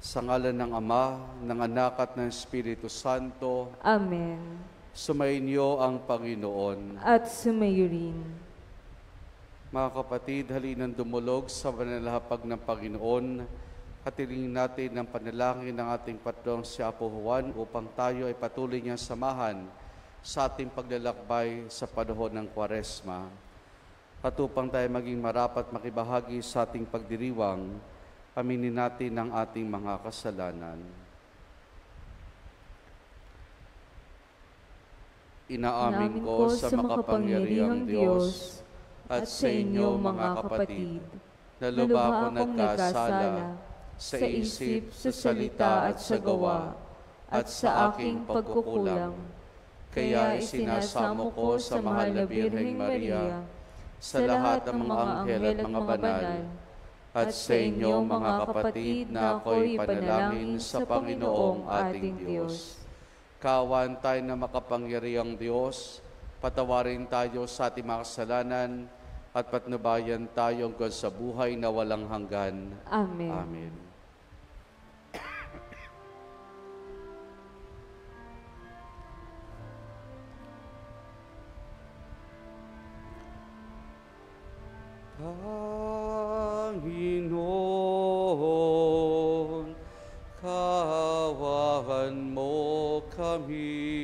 Sa ngalan ng Ama, ng Anak at ng Espiritu Santo. Amen. Sumainyo ang Panginoon. At sumayo rin. Mga kapatid, halinang dumulog sa banalhapag ng Panginoon at hilingin natin ang panalangin ng ating patrong si Apo Juan upang tayo ay patuloy niyang samahan sa ating paglalakbay sa panahon ng Kwaresma. At upang tayo maging marapat makibahagi sa ating pagdiriwang, aminin natin ang ating mga kasalanan. Inaamin ko sa makapangyarihang Diyos at sa inyo mga kapatid, na lubha akong nagkasala sa isip, sa salita at sa gawa, at sa aking pagkukulang. Kaya isinasamo ko sa mahal na Birheng Maria, sa lahat ng mga anghel at mga banal, at sa inyo mga kapatid na ako'y panalangin sa Panginoong ating Diyos. Kaawaan tayo na makapangyarihang Diyos, patawarin tayo sa ating mga kasalanan, at patnubayan tayo hanggang sa buhay na walang hanggan. Amen. Amen. Panginoon, kaawaan mo kami.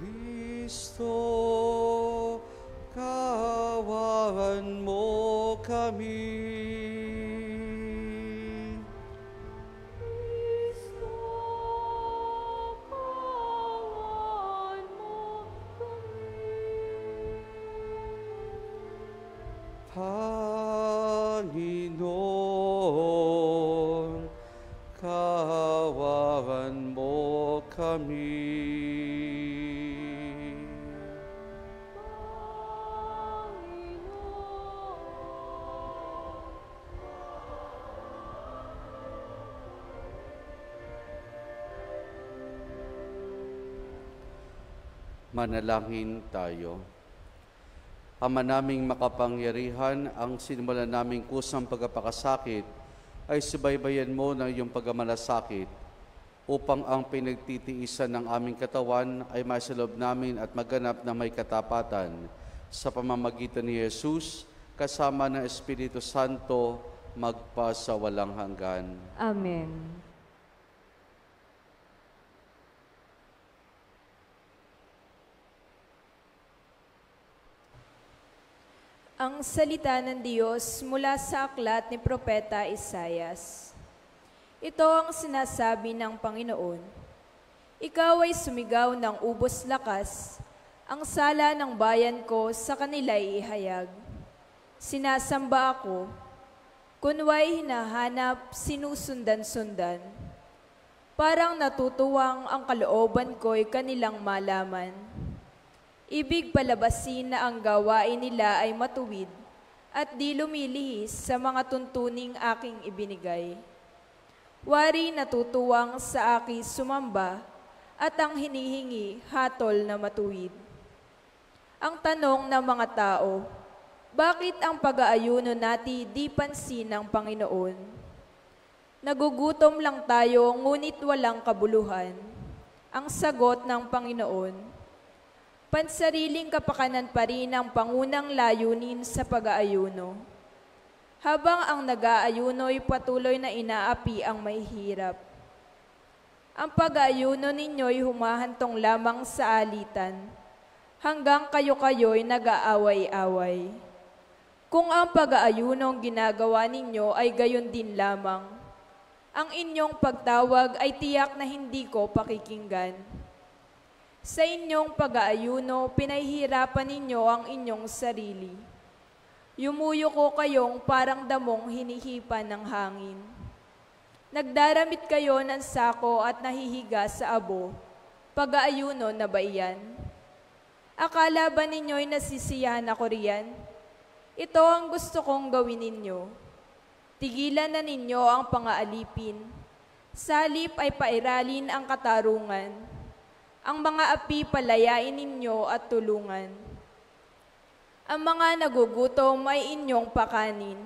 Kristo, kaawaan mo kami. Kristo, kaawaan mo kami. Panginoon, kaawaan mo kami. Manalangin tayo. Ama naming makapangyarihan, ang sinimulan naming kusang pagpapakasakit ay subaybayan mo ng iyong pagmamalasakit upang ang pinagtitiisan ng aming katawan ay maisaloob namin at maganap na may katapatan sa pamamagitan ni Jesus kasama ng Espiritu Santo magpa sa walang hanggan. Amen. Ang salita ng Diyos mula sa aklat ni Propeta Isaias. Ito ang sinasabi ng Panginoon. Ikaw ay sumigaw ng ubos lakas, ang sala ng bayan ko sa kanila'y ihayag. Sinasamba ako, kunway hinahanap, sinusundan-sundan. Parang natutuwang ang kalooban ko'y kanilang malaman. Ibig palabasin na ang gawain nila ay matuwid at di lumilihis sa mga tuntuning aking ibinigay. Wari natutuwang sa akin sumamba at ang hinihingi hatol na matuwid. Ang tanong ng mga tao, bakit ang pag-aayuno natin di pansin ng Panginoon? Nagugutom lang tayo ngunit walang kabuluhan. Ang sagot ng Panginoon, pansariling kapakanan pa rin ang pangunang layunin sa pag-aayuno. Habang ang nag-aayuno'y patuloy na inaapi ang may hirap. Ang pag-aayuno ninyo'y humahantong lamang sa alitan, hanggang kayo-kayo'y nag-aaway-away. Kung ang pag-aayunong ginagawa ninyo ay gayon din lamang, ang inyong pagtawag ay tiyak na hindi ko pakikinggan. Sa inyong pag-aayuno, pinahihirapan ninyo ang inyong sarili. Yumuyo ko kayong parang damong hinihipan ng hangin. Nagdaramit kayo ng sako at nahihiga sa abo. Pag-aayuno na ba iyan? Akala ba ninyo'y nasisiyahan ako riyan? Ito ang gusto kong gawin ninyo. Tigilan na ninyo ang pangaalipin. Sa halip ay pairalin ang katarungan. Ang mga api palayain ninyo at tulungan. Ang mga nagugutom ay inyong pakanin.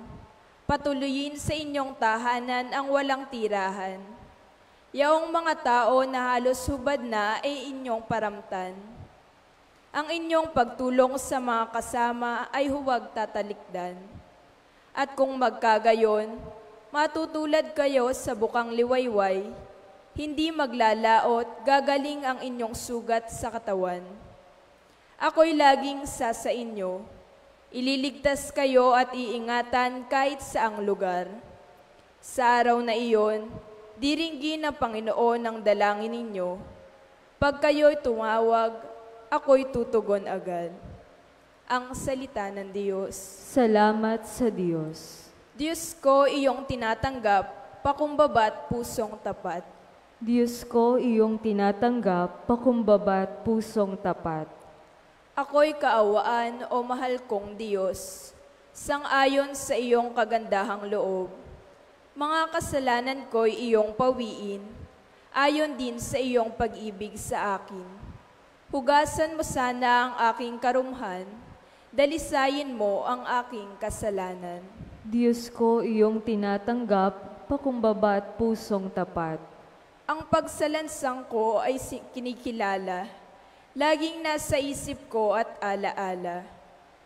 Patuloyin sa inyong tahanan ang walang tirahan. Yaong mga tao na halos hubad na ay inyong paramtan. Ang inyong pagtulong sa mga kasama ay huwag tatalikdan. At kung magkagayon, matutulad kayo sa bukang liwayway, hindi maglalaot, gagaling ang inyong sugat sa katawan. Ako'y laging sa inyo, ililigtas kayo at iingatan kahit saang lugar. Sa araw na iyon, diringgin ng Panginoon ang dalangin ninyo. Pag kayo'y tumawag, ako'y tutugon agad. Ang salita ng Diyos. Salamat sa Diyos. Diyos ko, iyong tinatanggap, pakumbaba't pusong tapat. Diyos ko, iyong tinatanggap, pakumbaba't pusong tapat. Ako'y kaawaan o mahal kong Diyos, sang-ayon sa iyong kagandahang loob. Mga kasalanan ko'y iyong pawiin, ayon din sa iyong pag-ibig sa akin. Hugasan mo sana ang aking karumhan, dalisayin mo ang aking kasalanan. Diyos ko, iyong tinatanggap, pakumbaba't pusong tapat. Ang pagsalansang ko ay kinikilala, laging nasa isip ko at alaala.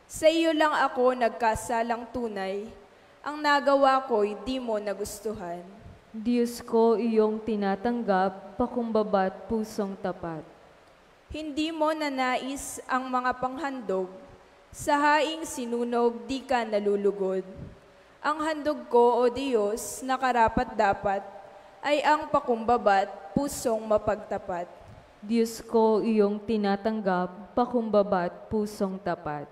Sa iyo lang ako nagkasalang tunay, ang nagawa ko'y di mo nagustuhan. Diyos ko, iyong tinatanggap, pakumbaba't pusong tapat. Hindi mo nanais ang mga panghandog, sa haing sinunog di ka nalulugod. Ang handog ko, O Diyos, na karapat-dapat, ay ang pakumbaba't pusong mapagtapat. Diyos ko, iyong tinatanggap, pakumbaba't pusong tapat.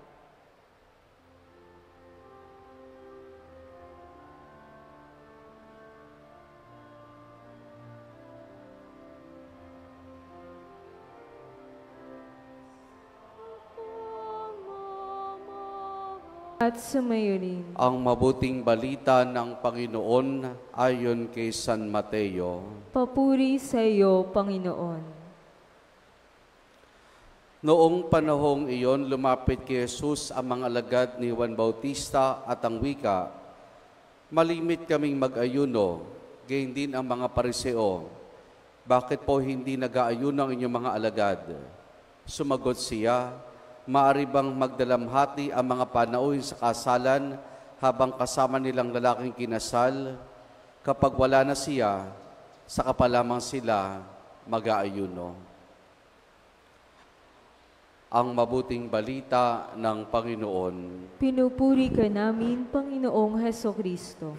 At sumayo rin. Ang mabuting balita ng Panginoon ayon kay San Mateo. Papuri sa iyo, Panginoon. Noong panahong iyon, lumapit kay Jesus ang mga alagad ni Juan Bautista at ang wika, "Malimit kaming mag-ayuno, gayon din ang mga Pariseo. Bakit po hindi nag-aayuno ang inyong mga alagad?" Sumagot siya, "Maaari bang magdalamhati ang mga panauhin sa kasalan habang kasama nilang lalaking kinasal? Kapag wala na siya, saka pa lamang sila mag-aayuno." Ang mabuting balita ng Panginoon. Pinupuri ka namin, Panginoong Hesukristo.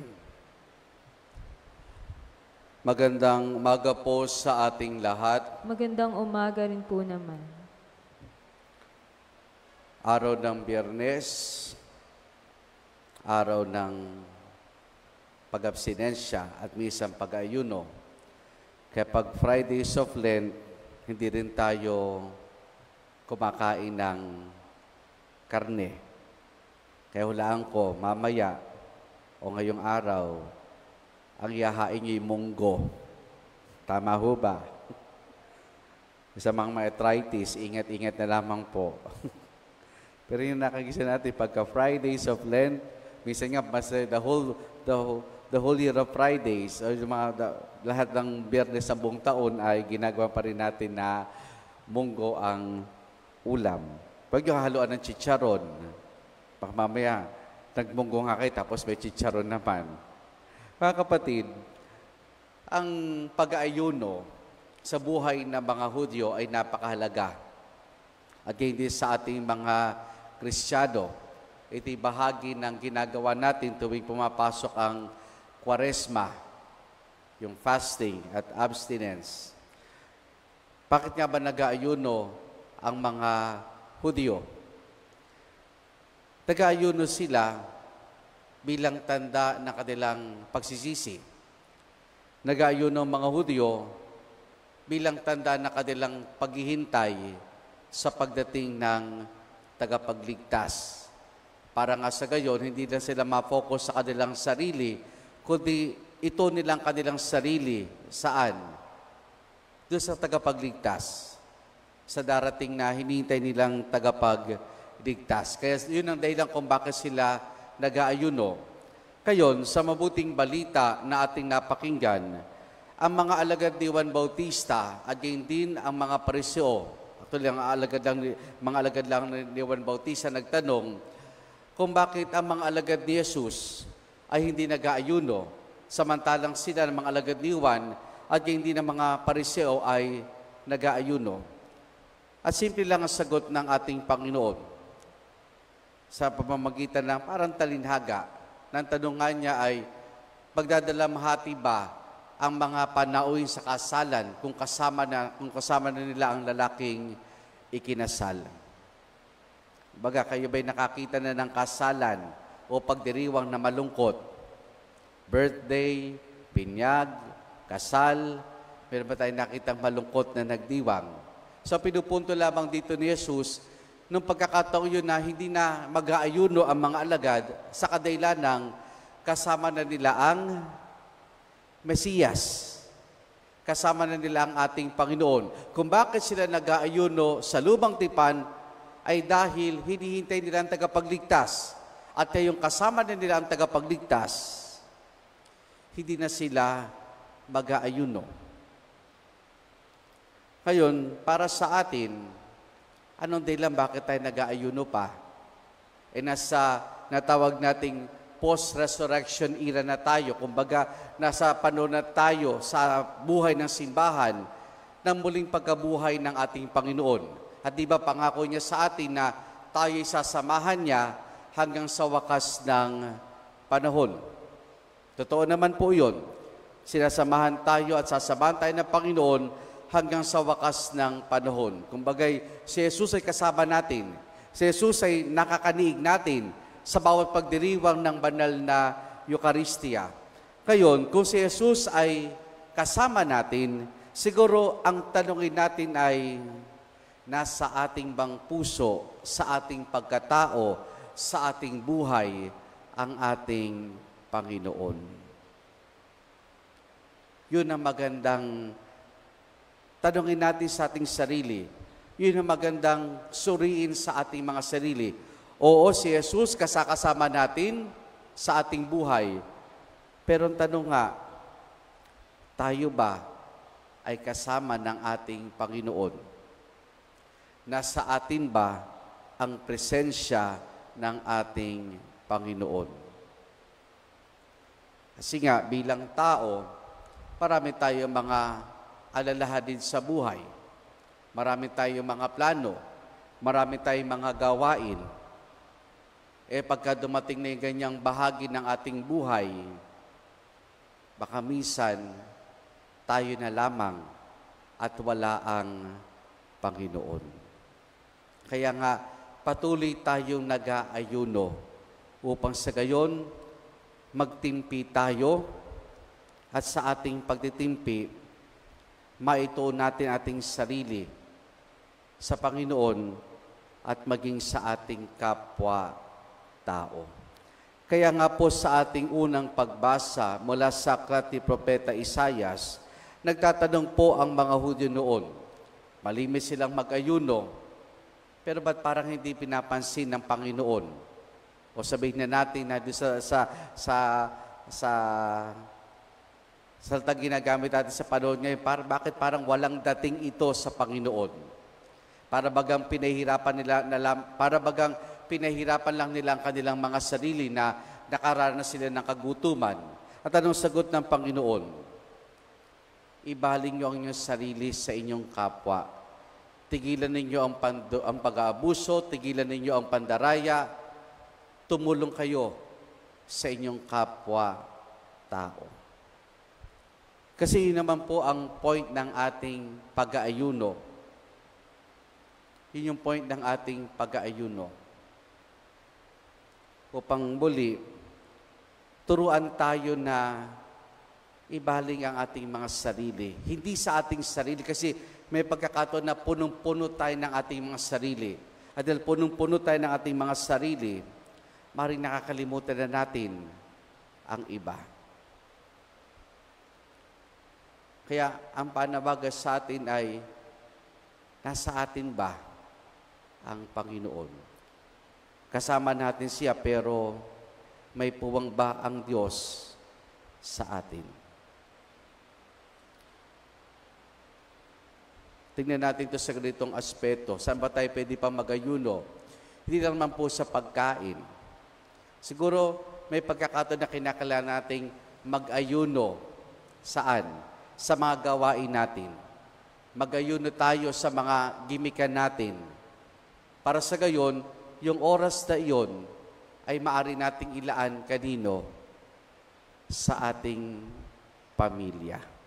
Magandang umaga po sa ating lahat. Magandang umaga rin po naman. Araw ng Biyernes, araw ng pag-abstinensya at minsan pag-ayuno. Kaya pag Fridays of Lent, hindi rin tayo kumakain ng karne. Kaya hulaan ko, mamaya o ngayong araw, ang ihahain niyo yung munggo. Tama ho ba? Sa mga arthritis, ingat-ingat na lamang po. Pero yung nakagisa natin, pagka Fridays of Lent, minsan nga, the whole year of Fridays, o yung lahat ng Biyernes sa buong taon ay ginagawa pa rin natin na munggo ang ulam. Pag yung haluan ng chicharon, baka mamaya, nagmunggo nga kayo, tapos may chicharon naman. Mga kapatid, ang pag-aayuno sa buhay ng mga Hudyo ay napakahalaga. At hindi sa ating mga Kristiyano, ito'y bahagi ng ginagawa natin tuwing pumapasok ang Kwaresma, yung fasting at abstinence. Bakit nga ba nag-aayuno ang mga Hudyo? Nag-aayuno sila bilang tanda ng kanilang pagsisisi. Nag-aayuno ang mga Hudyo bilang tanda ng kanilang paghihintay sa pagdating ng tagapagligtas. Para nga sa gayon, hindi na sila ma-focus sa kanilang sarili, kundi ito nilang kanilang sarili. Saan? Doon sa tagapagligtas. Sa darating na hinihintay nilang tagapagligtas. Kaya yun ang dahilan kung bakit sila nag-aayuno. Kayon, sa mabuting balita na ating napakinggan, ang mga alagad ni Juan Bautista at gayon din ang mga pariseo. Actually, mga alagad lang ni Juan Bautista nagtanong kung bakit ang mga alagad ni Jesus ay hindi nag-aayuno, samantalang sila ng mga alagad ni Juan at gayon din ang mga pariseo ay nag-aayuno. At simple lang ang sagot ng ating Panginoon sa pamamagitan ng parang talinhaga. Nang tanungan niya ay, pagdadalamhati ba ang mga panauhin sa kasalan kung kasama na nila ang lalaking ikinasal? Baga, kayo ba'y nakakita na ng kasalan o pagdiriwang na malungkot? Birthday, pinyag, kasal, meron ba tayong nakitang malungkot na nagdiwang? So, pinupunto lamang dito ni Jesus, nung pagkakataon yun na hindi na mag-aayuno ang mga alagad sa kadahilan ng kasama na nila ang Mesiyas. Kasama na nila ang ating Panginoon. Kung bakit sila nag-aayuno sa lumang tipan, ay dahil hinihintay nila ang tagapagligtas. At kayong kasama na nila ang tagapagligtas, hindi na sila mag-aayuno. Ngayon, para sa atin, anong dahilan bakit tayo nag-aayuno pa? Natawag nating post-resurrection era na tayo. Kumbaga, nasa panahon na tayo sa buhay ng simbahan ng muling pagkabuhay ng ating Panginoon. At di ba pangako niya sa atin na tayo'y sasamahan niya hanggang sa wakas ng panahon. Totoo naman po yun. Sinasamahan tayo at sasamahan tayo ng Panginoon hanggang sa wakas ng panahon. Kumbagay, si Jesus ay kasama natin. Si Jesus ay nakakaniig natin sa bawat pagdiriwang ng banal na Eucharistia. Kayon, kung si Jesus ay kasama natin, siguro ang tanongin natin ay, nasa ating bang puso, sa ating pagkatao, sa ating buhay, ang ating Panginoon? Yun ang magandang tanongin natin sa ating sarili. Yun ang magandang suriin sa ating mga sarili. Oo, si Jesus kasama natin sa ating buhay. Pero ang tanong nga, tayo ba ay kasama ng ating Panginoon? Nasa atin ba ang presensya ng ating Panginoon? Kasi nga, bilang tao, marami tayong mga alalahanin sa buhay. Marami tayong mga plano. Marami tayong mga gawain. Pagka dumating na yung ganyang bahagi ng ating buhay, baka minsan tayo na lamang at wala ang Panginoon. Kaya nga, patuloy tayong nag-aayuno upang sa gayon, magtimpi tayo at sa ating pagtitimpi, maituon natin ating sarili sa Panginoon at maging sa ating kapwa-tao. Kaya nga po sa ating unang pagbasa mula sa aklat ni Propeta Isaias, nagtatanong po ang mga Hudyo noon, malimit silang mag-ayuno, pero ba't parang hindi pinapansin ng Panginoon? O sabihin na natin na salita ginagamit natin sa panahon ngayon, bakit parang walang dating ito sa Panginoon? Para bagang pinahirapan lang nila ang kanilang mga sarili na nakaranas sila ng kagutuman. At anong sagot ng Panginoon? Ibaling niyo ang inyong sarili sa inyong kapwa. Tigilan ninyo ang pag-aabuso, tigilan ninyo ang pandaraya, tumulong kayo sa inyong kapwa-tao. Kasi yun naman po ang point ng ating pag-aayuno. Yun yung point ng ating pag-aayuno. Upang muli, turuan tayo na ibaling ang ating mga sarili. Hindi sa ating sarili kasi may pagkakataon na punong-puno tayo ng ating mga sarili. At dahil punong-puno tayo ng ating mga sarili, maaaring nakakalimutan na natin ang iba. Kaya ang panawagan sa atin ay, nasa atin ba ang Panginoon? Kasama natin siya pero may puwang ba ang Diyos sa atin? Tingnan natin ito sa ganitong aspeto. Saan ba tayo pwede pa mag-ayuno? Hindi lang naman po sa pagkain. Siguro may pagkakataon na kinakailangan nating mag-ayuno. Saan? Sa mga gawain natin. Mag-ayuno tayo sa mga gimikan natin. Para sa gayon, yung oras na iyon ay maaari nating ilaan kanino? Sa ating pamilya.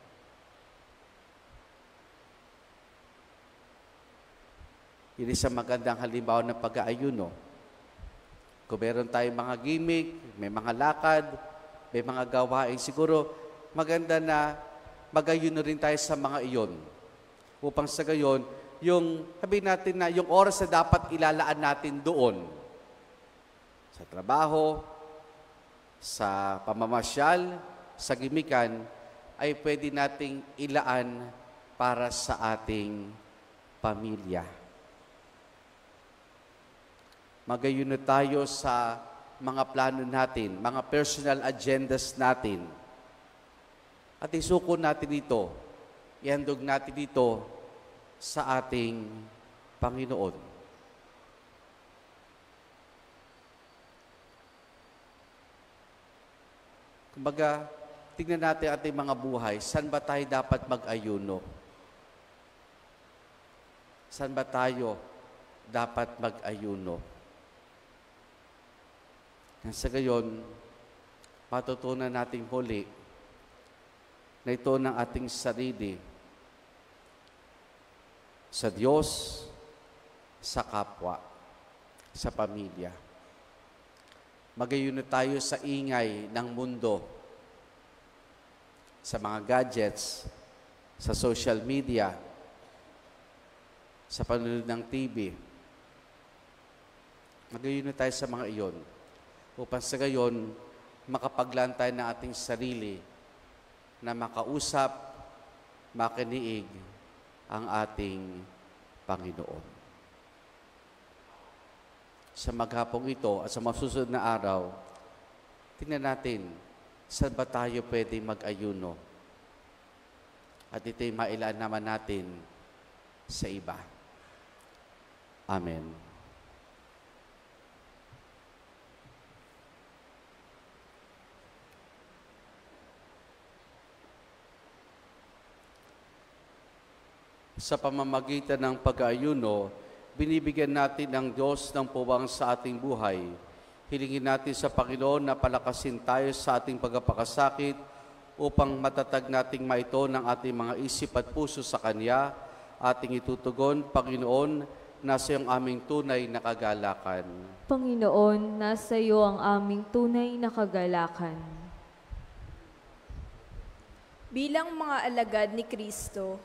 Yun isang magandang halimbawa ng pag-aayuno. Kung meron tayong mga gimmick, may mga lakad, may mga gawain, siguro maganda na mag-ayuno rin tayo sa mga iyon. Upang sa gayon, yung sabihin natin na yung oras na dapat ilalaan natin doon, sa trabaho, sa pamamasyal, sa gimikan, ay pwede nating ilaan para sa ating pamilya. Mag-ayuno tayo sa mga plano natin, mga personal agendas natin. At isuko natin dito, ihandog natin dito sa ating Panginoon. Kumbaga, tingnan natin ating mga buhay, saan ba tayo dapat mag-ayuno? Saan ba tayo dapat mag-ayuno? Sa gayon, matutunan nating muli na ito ng ating sarili sa Diyos, sa kapwa, sa pamilya. Mag-ayuno tayo sa ingay ng mundo, sa mga gadgets, sa social media, sa panonood ng TV. Mag-ayuno tayo sa mga iyon upang sa gayon makapaglaan tayo ng ating sarili na makausap, makiniig ang ating Panginoon. Sa maghapong ito at sa masusunod na araw, tingnan natin saan ba tayo pwede mag-ayuno. At ito'y mailaan naman natin sa iba. Amen. Sa pamamagitan ng pag-aayuno, binibigyan natin ng Diyos ng puwang sa ating buhay. Hilingin natin sa Panginoon na palakasin tayo sa ating pagpapakasakit upang matatag nating maito ng ating mga isip at puso sa Kanya. Ating itutugon, Panginoon, nasa iyong aming tunay na kagalakan. Panginoon, nasa iyo ang aming tunay na kagalakan. Bilang mga alagad ni Kristo,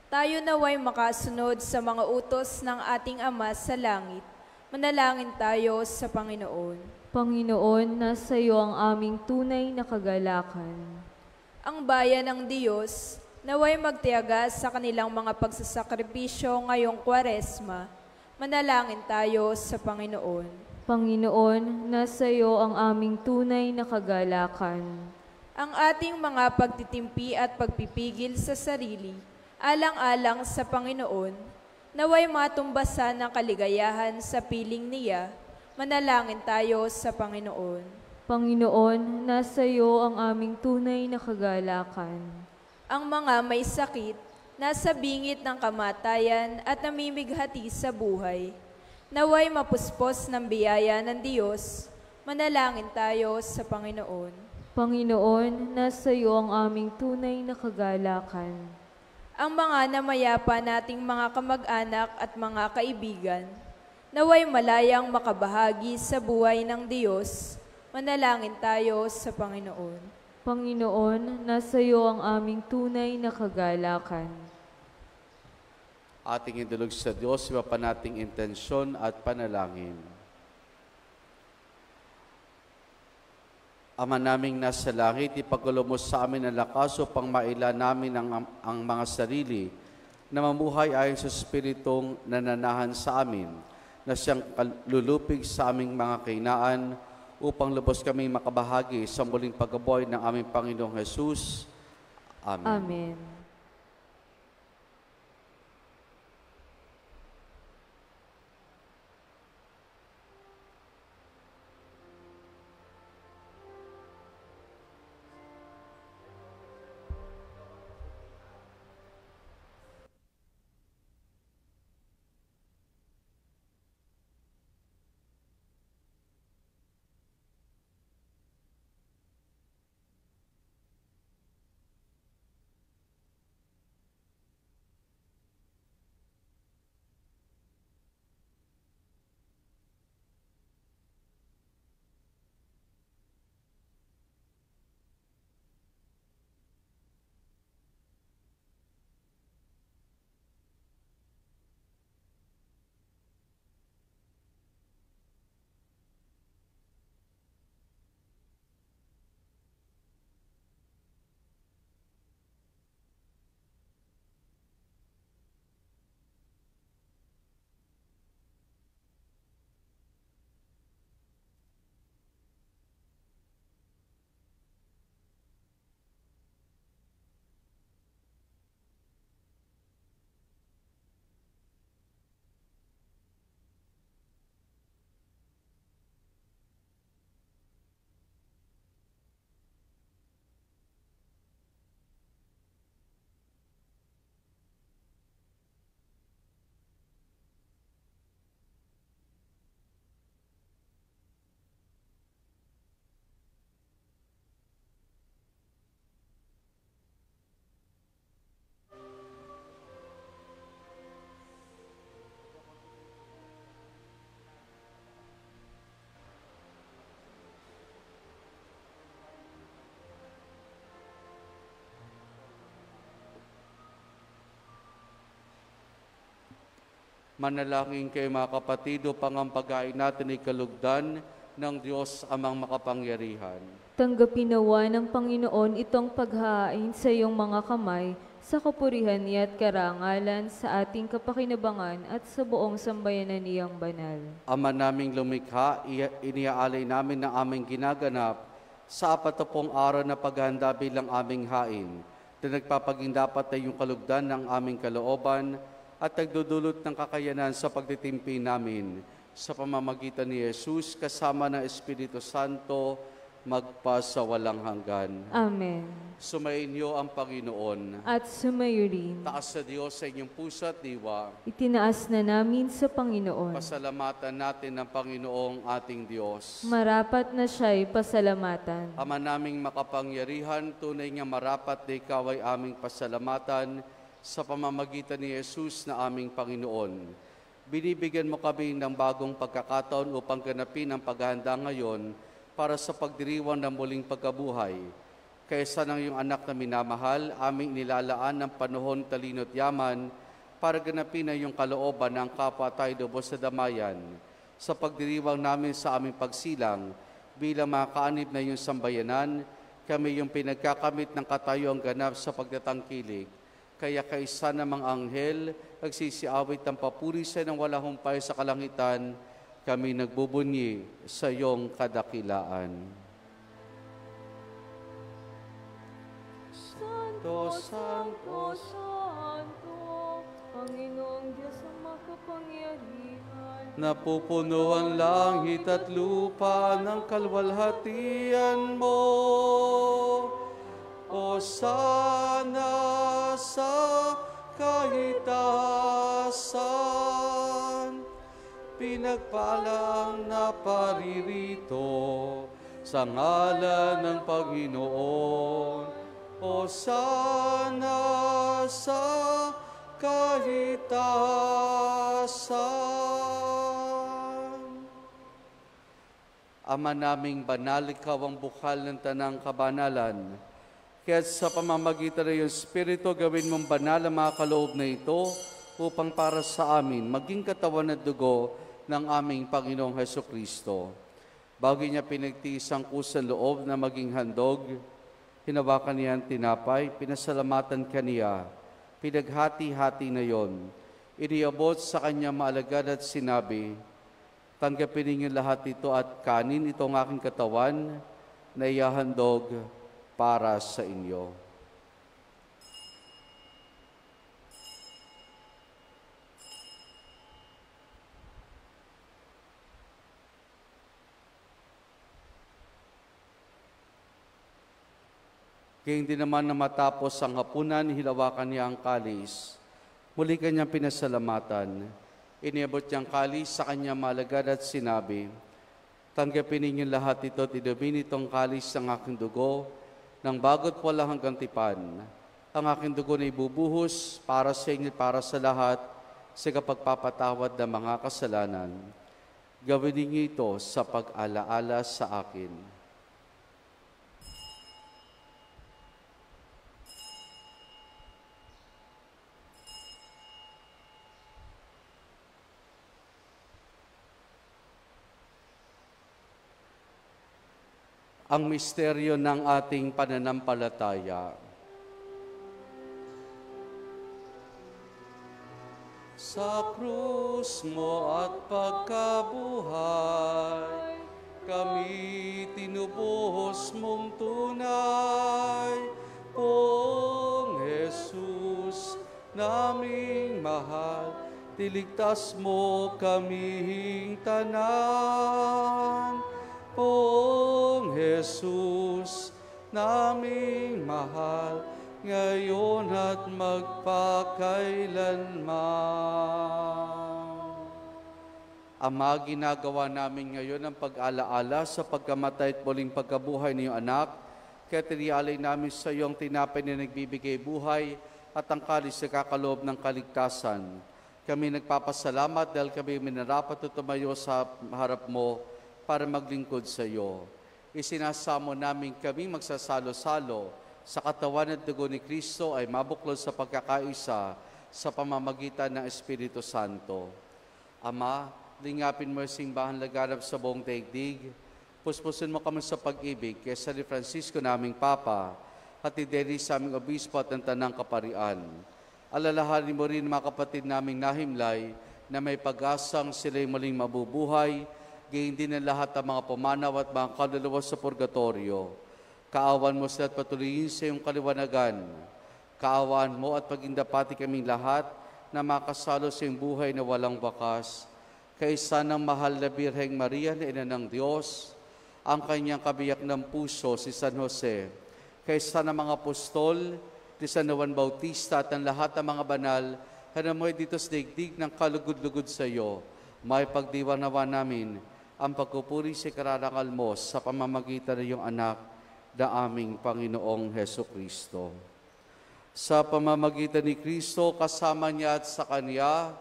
tayo naway makasunod sa mga utos ng ating Ama sa langit. Manalangin tayo sa Panginoon. Panginoon, nasa iyo ang aming tunay na kagalakan. Ang bayan ng Diyos, naway magtiyaga sa kanilang mga pagsasakripisyo ngayong Kwaresma. Manalangin tayo sa Panginoon. Panginoon, nasa iyo ang aming tunay na kagalakan. Ang ating mga pagtitimpi at pagpipigil sa sarili, alang-alang sa Panginoon, naway matumbasan ng kaligayahan sa piling niya. Manalangin tayo sa Panginoon. Panginoon, nasa iyo ang aming tunay na kagalakan. Ang mga may sakit, nasa bingit ng kamatayan at namimighati sa buhay, naway mapuspos ng biyaya ng Diyos. Manalangin tayo sa Panginoon. Panginoon, nasa iyo ang aming tunay na kagalakan. Ang mga namayapa nating mga kamag-anak at mga kaibigan, naway malayang makabahagi sa buhay ng Diyos. Manalangin tayo sa Panginoon. Panginoon, nasa iyo ang aming tunay na kagalakan. Ating indulog sa Diyos, iba pa nating intensyon at panalangin. Ama naming nasa langit, ipagkulo mo sa amin ang lakas upang maila namin ang mga sarili na mamuhay ayon sa Espiritong nananahan sa amin, na siyang lulupig sa aming mga kainaan upang lubos kami makabahagi sa muling pagkabuhay ng aming Panginoong Jesus. Amen. Amen. Manalangin kayo mga kapatid upang ang pagkain natin ay kalugdan ng Diyos amang makapangyarihan. Tanggapin nawa ng Panginoon itong paghahain sa iyong mga kamay sa kapurihan niya at karangalan sa ating kapakinabangan at sa buong sambayanan niyang banal. Ama naming lumikha, iniaalay namin ang aming ginaganap sa 40 araw na paghahanda bilang aming hain, na nagpapaging dapat ay yung kalugdan ng aming kalooban at nagdudulot ng kakayanan sa pagtitimpi namin sa pamamagitan ni Jesus kasama ng Espiritu Santo magpasawalang hanggan. Amen. Sumainyo ang Panginoon. At sumayo rin. Taas sa Diyos sa inyong puso at diwa. Itinaas na namin sa Panginoon. Pasalamatan natin ang Panginoong ating Diyos. Marapat na siya'y pasalamatan. Ama naming makapangyarihan, tunay nga marapat na ikaw ay aming pasalamatan sa pamamagitan ni Jesus na aming Panginoon. Binibigyan mo kami ng bagong pagkakataon upang ganapin ang paghahanda ngayon para sa pagdiriwang ng muling pagkabuhay. Kaysa ng iyong anak na minamahal, aming nilalaan ng panahon, talino at yaman para ganapin ang iyong kalooban ng kapwa tayo lubos sa damayan. Sa pagdiriwang namin sa aming pagsilang, bilang mga kaanib na iyong sambayanan, kami yung pinagkakamit ng katayuang ganap sa pagtatangkilik. Kaya kaisa ng mga anghel, nagsisiawit ng papuri sa ng walang humpay sa kalangitan, kami nagbubunyi sa iyong kadakilaan. Santo, Santo, Santo, Panginoong Diyos ang makapangyarihan, napupuno ang langit at lupa ng kalwalhatian mo. O sana sa kahitasan, pinagpalang na paririto sa ngalan ng Panginoon. O sana sa kahitasan. Ama naming banal, ikaw ang bukal ng tanang kabanalan. Kaya sa pamamagitan ng iyong Espiritu, gawin mong banal ang mga kaloob na ito upang para sa amin maging katawan at dugo ng aming Panginoong Hesukristo. Bago niya pinagtiis ang kusang loob na maging handog, hinawakan niya ang tinapay, pinasalamatan kaniya, pinaghati-hati na yon. Iniabot sa kanya maalagad at sinabi, tanggapin ninyo lahat ito at kanin itong aking katawan na ihahandog para sa inyo. Kaya hindi naman na matapos ang hapunan, hilawakan niya ang kalis. Muli kanyang pinasalamatan. Iniabot niyang kalis sa kanya malagad at sinabi, tanggapin ninyo lahat ito at inumin itong kalis ng aking dugo, ng bago't wala hanggang tipan. Ang aking dugo na ibubuhos para sa inyo at para sa lahat sa kapagpapatawad ng mga kasalanan. Gawin ninyo ito sa pag-alaala sa akin. Ang misteryo ng ating pananampalataya. Sa krus mo at pagkabuhay, kami tinubuhos mong tunay. Poong Jesus, naming mahal, tiligtas mo kaming tanan. Poong Jesus, naming mahal, ngayon at magpakailanman. Ama, ginagawa namin ngayon ang pag-alaala sa pagkamatay at muling pagkabuhay ng iyong anak, kaya tinialay namin sa iyo ang tinapay na nagbibigay buhay at ang kalis na kakaloob ng kaligtasan. Kami nagpapasalamat dahil kami minarapat at tumayo sa harap mo para maglingkod sa iyo. Isinasamo namin kami magsasalo-salo sa katawan at dugo ni Kristo ay mabuklod sa pagkakaisa sa pamamagitan ng Espiritu Santo. Ama, lingapin mo ang simbahan laganap sa buong daigdig. Puspusin mo kami sa pag-ibig kay San Francisco naming Papa at ideri sa aming obispo at ng Tanang Kaparian. Alalahanin mo rin mga kapatid naming nahimlay na may pag-asang sila'y muling mabubuhay, gayon din ang lahat ng mga pumanaw at mga kaluluwa sa purgatorio. Kaawan mo sila at patuloyin sa iyong kaliwanagan. Kaawaan mo at pagindapati kaming lahat na makasalo sa iyong buhay na walang bakas. Kaisa ng mahal na Birheng Maria na Ina ng Diyos, ang kanyang kabiyak ng puso si San Jose, kaisa ng mga apostol, ni San Juan Bautista at ang lahat ng mga banal, hanamoy dito sa digdig ng kalugod-lugod sa iyo, may pagdiwanawa namin ang pagpupuri sa karangal mo sa pamamagitan ng iyong anak na aming Panginoong Heso Kristo. Sa pamamagitan ni Kristo, kasama niya at sa Kanya,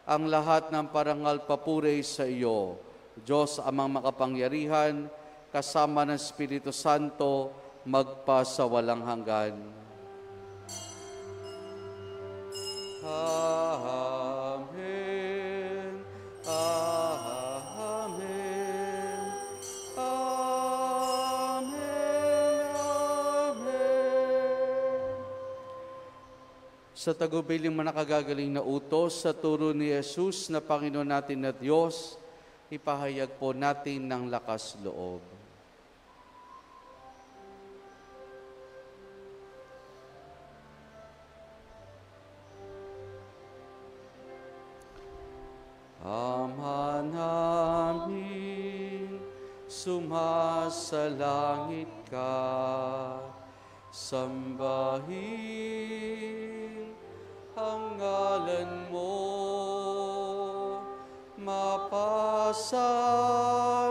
ang lahat ng parangal papuri sa iyo, Diyos amang makapangyarihan, kasama ng Espiritu Santo, magpa sa walang hanggan. Amen. Amen. Amen. Amen. Sa tagubiling manakagagaling na utos sa turo ni Jesus na Panginoon natin at Diyos, ipahayag po natin ng lakas loob. Ama namin, sumasalangit ka, sambahin ang ngalan mo, mapasa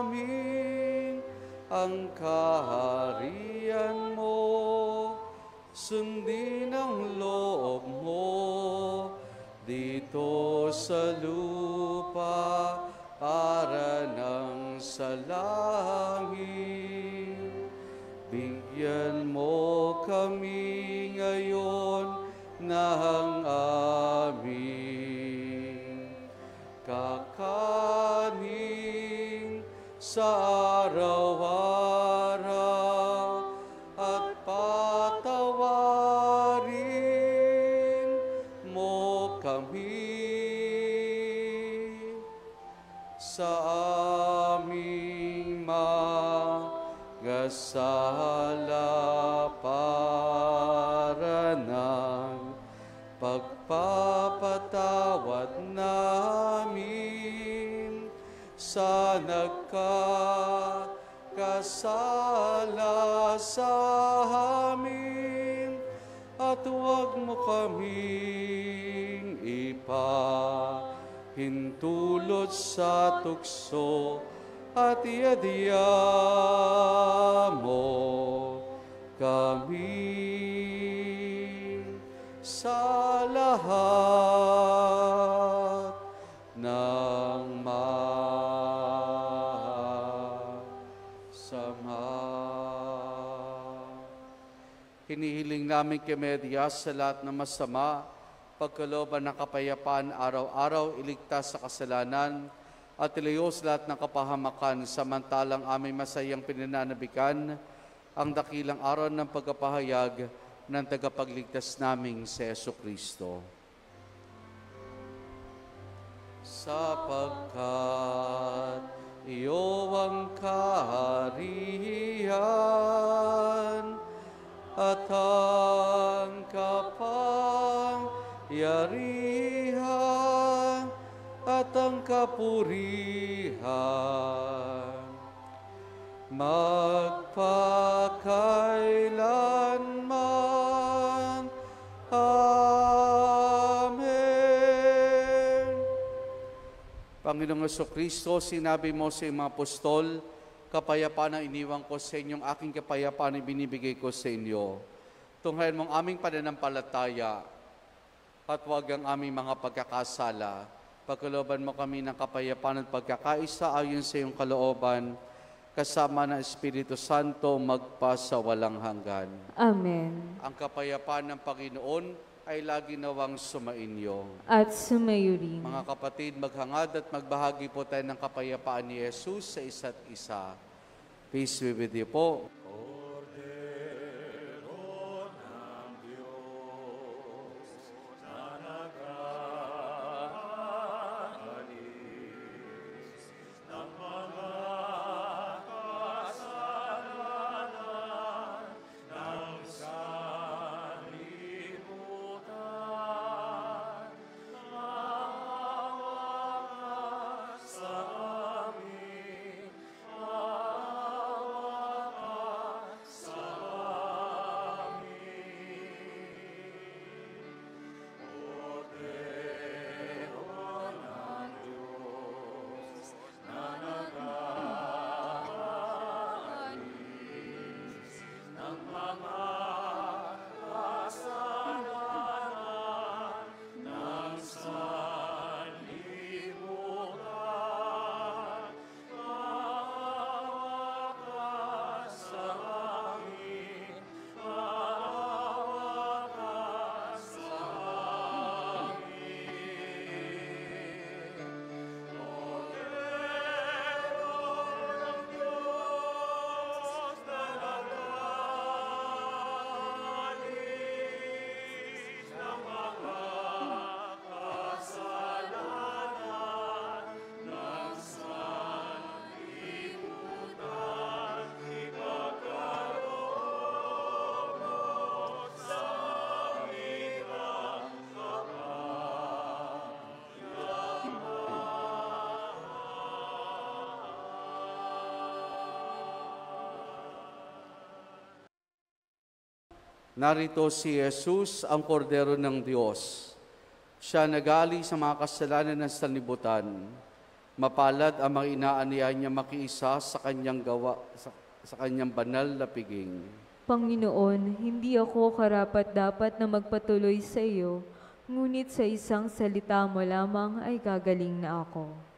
amin ang kaharian mo, sundin ang loob mo dito sa lupa para nang sa langit. Bigyan mo kami ngayon ng aming kakanin sa kami sa aming magasala para ng pagpapatawad namin sa nagkakasala sa amin, at huwag mo kaming ipahintulot sa tukso, at iadya mo kami sa lahat ng masama. Hinihiling namin kay Maria sa lahat ng masama, pagkalooban ng kapayapaan araw-araw, iligtas sa kasalanan, at ilayos lahat ng kapahamakan, samantalang aming masayang pinananabikan ang dakilang araw ng pagkapahayag ng tagapagligtas naming si Jesucristo. Sapagkat iyo ang kaharian at ang kapangyarihan at ang kapurihan magpakailanman. Amen. Panginoong Jesucristo, sinabi mo sa mga apostol, kapayapaan ang iniwan ko sa inyong aking kapayapaan ibinibigay ko sa inyo. Tunghayan mong aming pananampalataya at huwag ang aming mga pagkakasala. Pagkalooban mo kami ng kapayapaan at pagkakaisa ayon sa iyong kalooban, kasama ng Espiritu Santo magpasawalang hanggan. Amen. Ang kapayapaan ng Panginoon ay lagi nawang sumainyo. At sumayo rin. Mga kapatid, maghangad at magbahagi po tayo ng kapayapaan ni Jesus sa isa't isa. Peace be with you po. Narito si Jesus, ang kordero ng Diyos. Siya nagali sa mga kasalanan ng sanlibutan. Mapalad ang mga inaaniya niya makiisa sa kanyang sa kanyang banal na piging. Panginoon, hindi ako karapat-dapat na magpatuloy sa iyo, ngunit sa isang salita mo lamang ay gagaling na ako.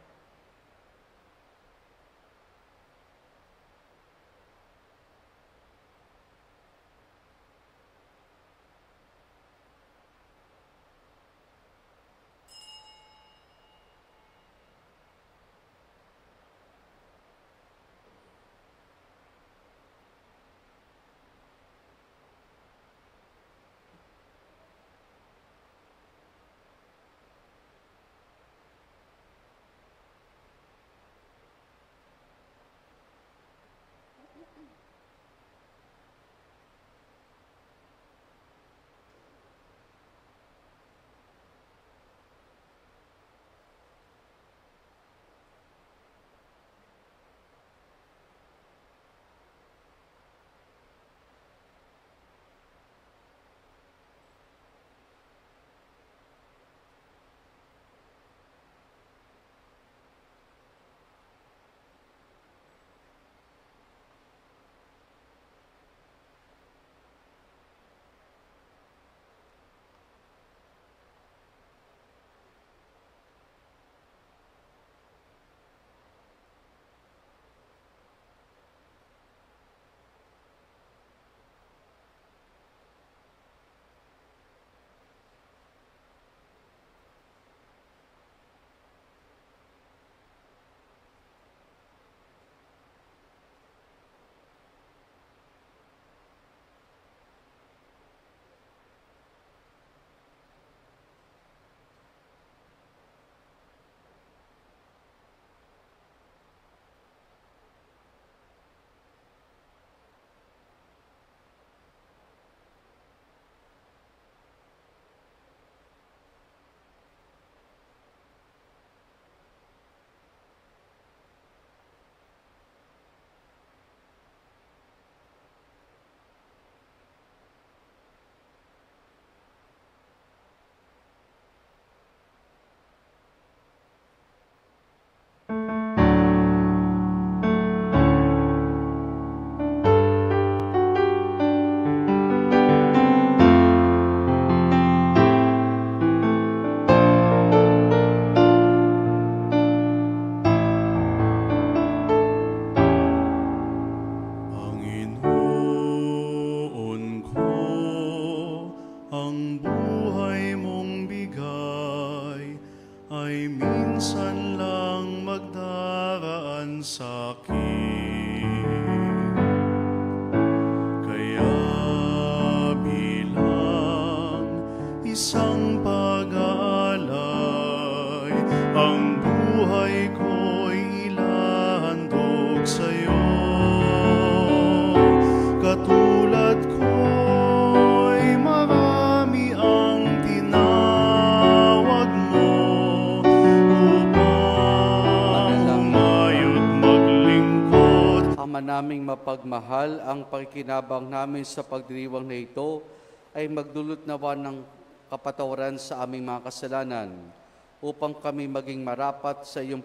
Ang buhay mong bigay ay minsan lang magdaraan sa'kin. Kaya bilang isang pag-aalay, ang buhay ko'y ihahandog sa'yo. Katulad ko'y marami ang tinawag mo upang umayo't maglingkod. Ama naming mapagmahal, ang pakikinabang namin sa pagdiriwang na ito ay magdulot nawa ng kapatawaran sa aming mga kasalanan upang kami maging marapat sa iyong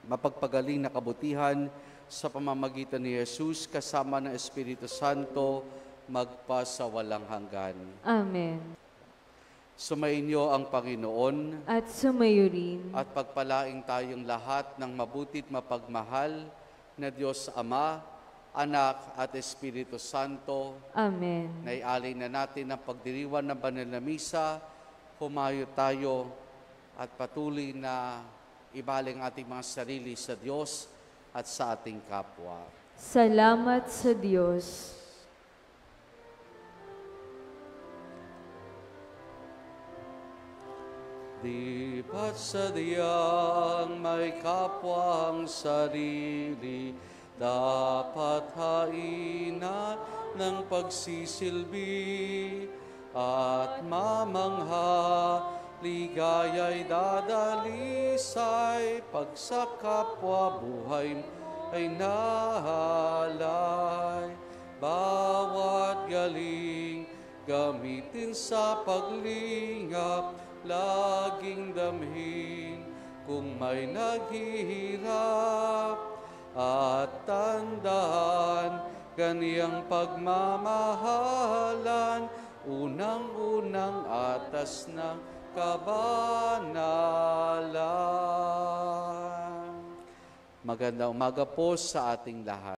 mapagpagaling na kabutihan sa pamamagitan ni Jesus kasama ng Espiritu Santo magpa sa walang hanggan. Amen. Sumainyo ang Panginoon At sumayo rin. at pagpalaing tayong lahat ng mabuti't mapagmahal na Diyos Ama, Anak at Espiritu Santo. Amen. Naialay na natin ang pagdiriwan ng banal na misa. Humayo tayo at patuloy na ibaling ating mga sarili sa Diyos at sa ating kapwa. Salamat sa Diyos. Di ba't sadyang may kapwang sarili, dapat hainan ng pagsisilbi at mamangha, ligaya'y dadalisay, pag sa kapwa buhay ay nahalay. Bawat galing gamitin sa paglingap, laging damhin kung may naghihirap. At tandaan, ganiyang pagmamahalan, unang-unang atas ng kabanalan. Magandang umaga po sa ating lahat.